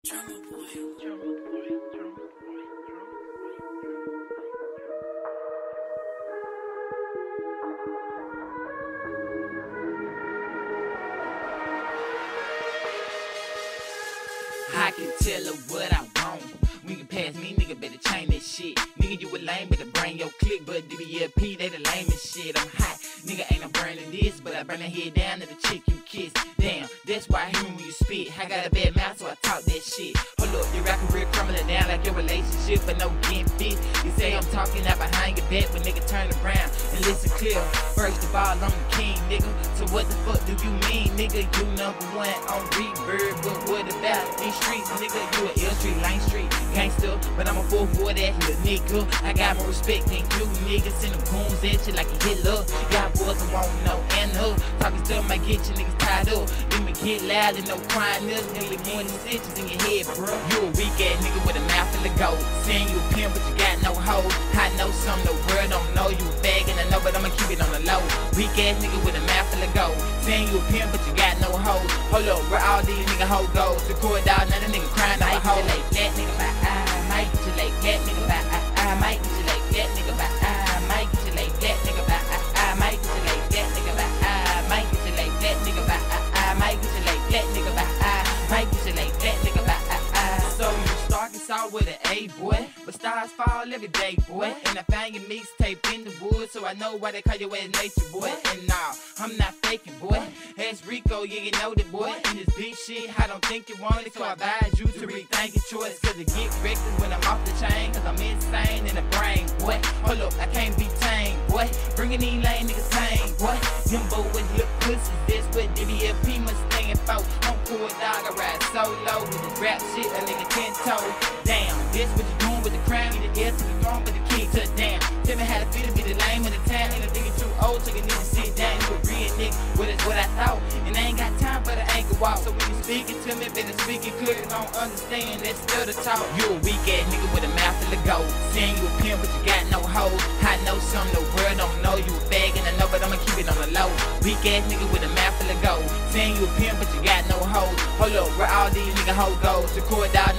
Drummer boy. I can tell her what I want. When you pass me, nigga, better change that shit. Nigga, you a lame, better bring your click. But DBLP, they the lamest shit. I'm hot, nigga, ain't no burning this, but I burn that head down to the chick you kiss. Damn, that's why I hear when you spit. I got a bad mouth, so I talk that shit. Hold up, you rockin' real crumbling down like your relationship, but no getting fit. You say I'm talking out behind your back, but nigga, turn around and listen clear. First of all, I'm the king, nigga. So what the fuck do you mean, nigga? You #1 on Reverb, but what about these streets, nigga? You a L Street, Lane Street gangster, but I'm a 4-4 that little nigga. I got more respect than you niggas. Send them goons at you like a Hitler. Y'all boys don't want no answer. Talking stuff might get you niggas tied up. Then we get loud and no crying us. Nearly more than stitches in your head, bro. You a weak ass nigga with a mouth full of gold. Saying you a pimp, but you got no hoe. I know something the world don't know. You a bag and I know, but I'ma keep it on the low. Weak ass nigga with a mouth full of gold. Saying you a pimp, but you got no hoe. Hold up, where all these nigga hoe goes? The court dog, now the nigga crying out a hoe. Like that nigga by might get you like that nigga by might get you like that nigga by might get you like that nigga by might get you like that nigga by might get you like that nigga by might get you like that nigga by might get you like that nigga by. So you starting out with an A, boy, but stars fall every day, boy. And I found your mixtape in the woods, so I know why they call you ass nature, boy. And nah, I'm not faking, boy. Ask Rico, yeah, you know that, boy. And this big shit, I don't think you want it, so I advise you to rethink your choice. Cause it get reckless when I'm off the chain, cause I'm insane in the brain, boy. Hold up, I can't be tamed, boy. Bringing these lame niggas tame, boy. Them boys look pussies, that's what DBLP must stand for. I'm cool dog, I ride solo with this rap shit, a nigga 10 toes. Damn, this what you doing with the crown, you the air to be thrown with the key to the damn. Tell me how to feel to be the lame of the town, and I think it's too old, so you need to sit down. You a real nigga, what is what I thought, and I ain't got time for the ankle walk. So when you speaking to me, better speak it clear, don't understand, that's still the talk. You a weak ass nigga with a mouth full of gold, saying you a pimp, but you got no hoe. I know something the world don't know, you a bag and I know, but I'ma keep it on the low. Weak ass nigga with a mouth full of gold, saying you a pimp, but you got no hoe. Hold up, where all these nigga hoes goes? The court dog.